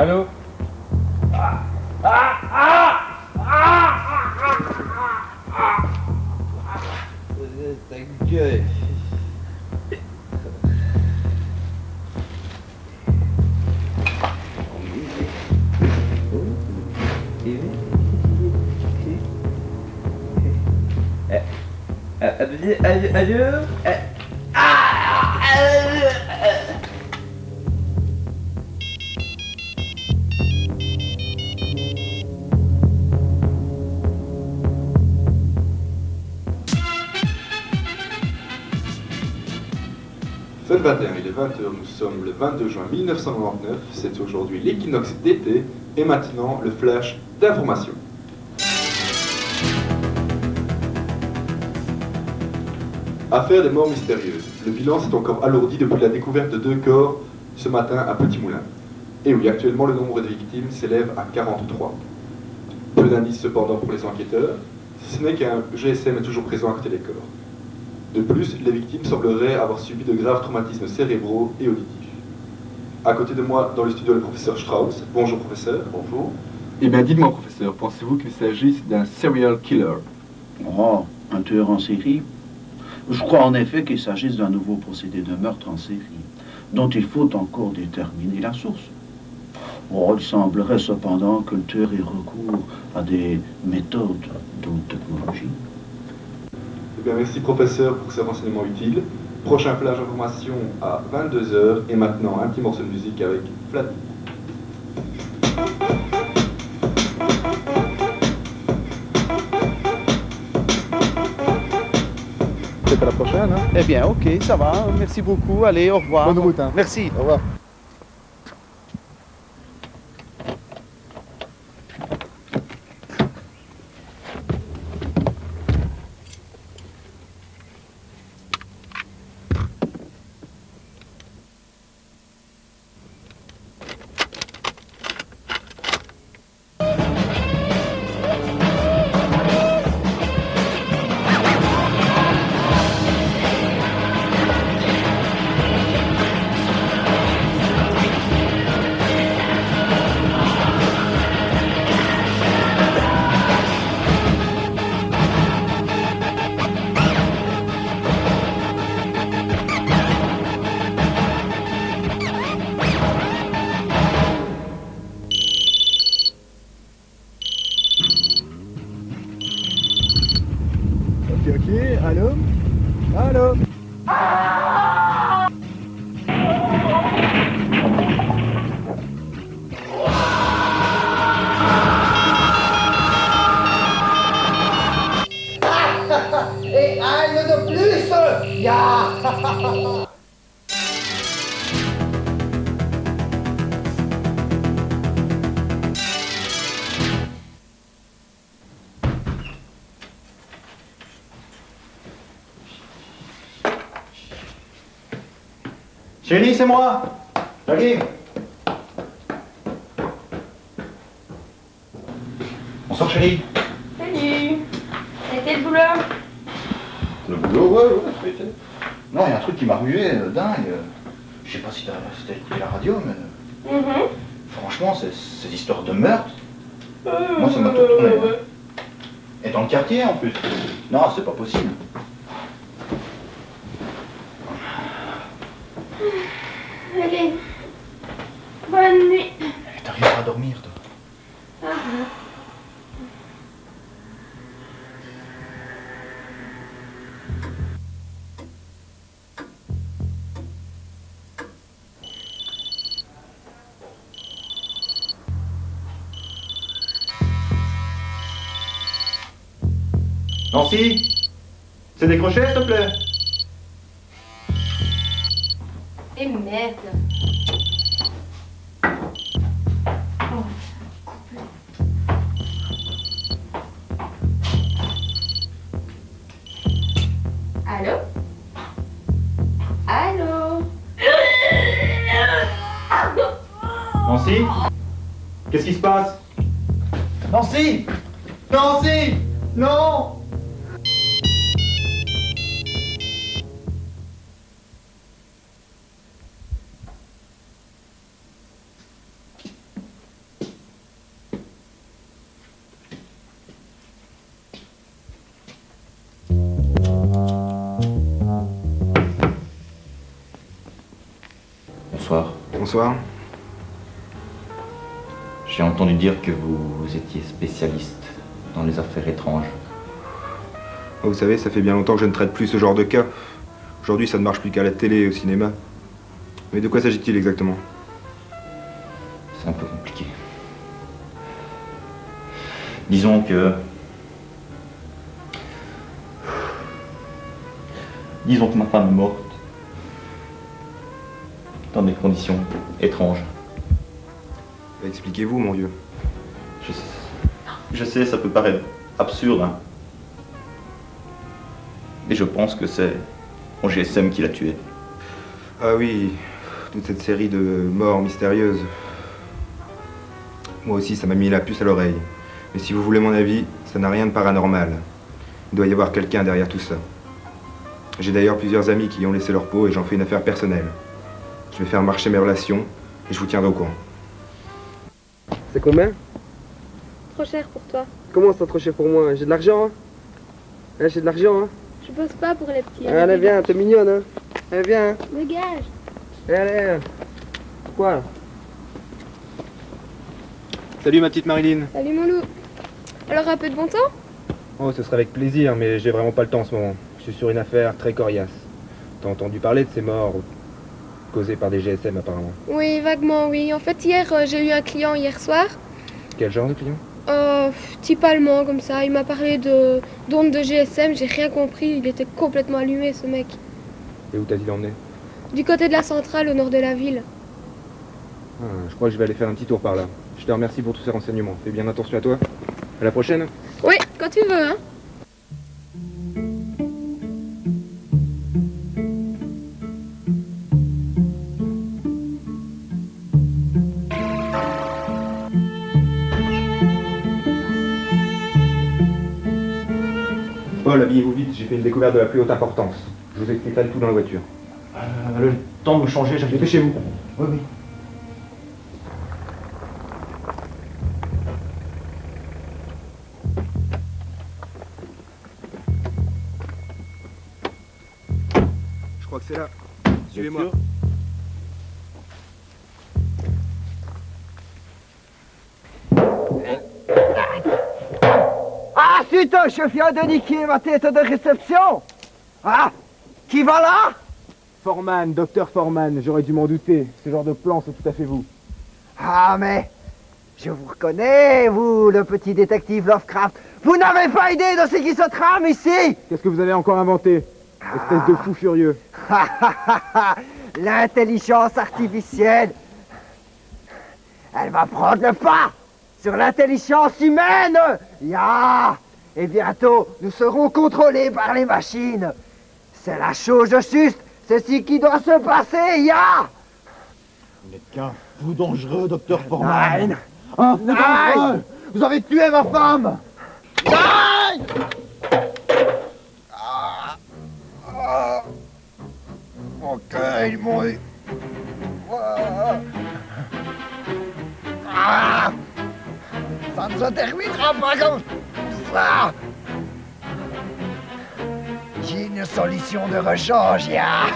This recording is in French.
Allô? Ta gueule. Adieu. Fun 21, il est 20h, nous sommes le 22 juin 1999, c'est aujourd'hui l'équinoxe d'été, et maintenant le flash d'information. Affaire des morts mystérieuses. Le bilan s'est encore alourdi depuis la découverte de 2 corps ce matin à Petit Moulin. Et oui, actuellement le nombre de victimes s'élève à 43. Peu d'indices cependant pour les enquêteurs, si ce n'est qu'un GSM est toujours présent à côté des corps. De plus, les victimes sembleraient avoir subi de graves traumatismes cérébraux et auditifs. À côté de moi, dans le studio, le professeur Strauss. Bonjour professeur. Bonjour. Eh bien dites-moi professeur, pensez-vous qu'il s'agisse d'un serial killer? Oh, un tueur en série? Je crois en effet qu'il s'agisse d'un nouveau procédé de meurtre en série, dont il faut encore déterminer la source. Oh, il semblerait cependant que le tueur ait recours à des méthodes de haute technologie. Eh bien merci professeur pour ces renseignements utiles. Prochain flash d'information à 22h, et maintenant un petit morceau de musique avec Flat. Peut-être à la prochaine, hein? Eh bien, ok, ça va. Merci beaucoup. Allez, au revoir. Bonne route, hein? Merci. Au revoir. Ok, allô? Allô? Et un de plus! Ya! Chérie, c'est moi! J'arrive! Bonsoir, chérie! Salut. C'était le boulot? Le boulot, ouais, ça a été. Non, il y a un truc qui m'a rué, dingue. Je sais pas si t'as écouté la radio, mais franchement, ces histoires de meurtre, moi, ça m'a tout tourné. Hein. Et dans le quartier, en plus. Non, c'est pas possible. Allez. Bonne nuit. T'arriveras à dormir, toi. Nancy, c'est décroché, s'il te plaît? Et merde. Allô? Allô? Nancy? Qu'est-ce qui se passe? Nancy! Nancy! Non! Bonsoir. J'ai entendu dire que vous étiez spécialiste dans les affaires étranges. Oh, vous savez, ça fait bien longtemps que je ne traite plus ce genre de cas. Aujourd'hui, ça ne marche plus qu'à la télé et au cinéma. Mais de quoi s'agit-il exactement? C'est un peu compliqué. Disons que ma femme est morte dans des conditions étranges. Expliquez-vous, mon vieux. Je sais, ça peut paraître absurde, hein. Mais je pense que c'est mon GSM qui l'a tué. Ah oui, toute cette série de morts mystérieuses. Moi aussi, ça m'a mis la puce à l'oreille. Mais si vous voulez mon avis, ça n'a rien de paranormal. Il doit y avoir quelqu'un derrière tout ça. J'ai d'ailleurs plusieurs amis qui y ont laissé leur peau et j'en fais une affaire personnelle. Je vais faire marcher mes relations et je vous tiendrai au courant. C'est combien? Trop cher pour toi. Comment ça trop cher pour moi? J'ai de l'argent, hein? J'ai de l'argent, hein? Je bosse pas pour les petits. Allez, viens, t'es mignonne, hein? Allez, viens. Dégage. Allez. Quoi? Salut ma petite Marilyn. Salut mon loup. Alors un peu de bon temps? Oh, ce serait avec plaisir, mais j'ai vraiment pas le temps en ce moment. Je suis sur une affaire très coriace. T'as entendu parler de ces morts causées par des GSM apparemment? Oui, vaguement, oui. En fait, hier, j'ai eu un client hier soir. Quel genre de client? Type allemand, comme ça. Il m'a parlé d'ondes de GSM, j'ai rien compris. Il était complètement allumé, ce mec. Et où t'as-t-il emmené? Du côté de la centrale, au nord de la ville. Ah, je crois que je vais aller faire un petit tour par là. Je te remercie pour tous ces renseignements. Fais bien attention à toi. À la prochaine. Oui, quand tu veux, hein. Paul, habillez-vous vite, j'ai fait une découverte de la plus haute importance. Je vous expliquerai le tout dans la voiture. Le temps de me changer, j'arrive. Dépêchez-vous. Oui, oui. Je crois que c'est là. Suivez-moi. Ah, zut, je viens de niquer ma tête de réception. Ah, qui va là? Foreman, docteur Foreman, j'aurais dû m'en douter. Ce genre de plan, c'est tout à fait vous. Ah, mais je vous reconnais, vous, le petit détective Lovecraft. Vous n'avez pas idée de ce qui se trame ici. Qu'est-ce que vous avez encore inventé? Espèce de fou furieux. L'intelligence artificielle. Elle va prendre le pas sur l'intelligence humaine. Ya. Et bientôt, nous serons contrôlés par les machines. C'est la chose juste. C'est ce qui doit se passer, ya. Vous n'êtes qu'un fou dangereux, docteur Foreman. Nein. Un fou dangereux. Vous avez tué ma femme. Nein. Mon cœur, il mouille. Ça ne se terminera pas comme ça. J'ai une solution de rechange, ya.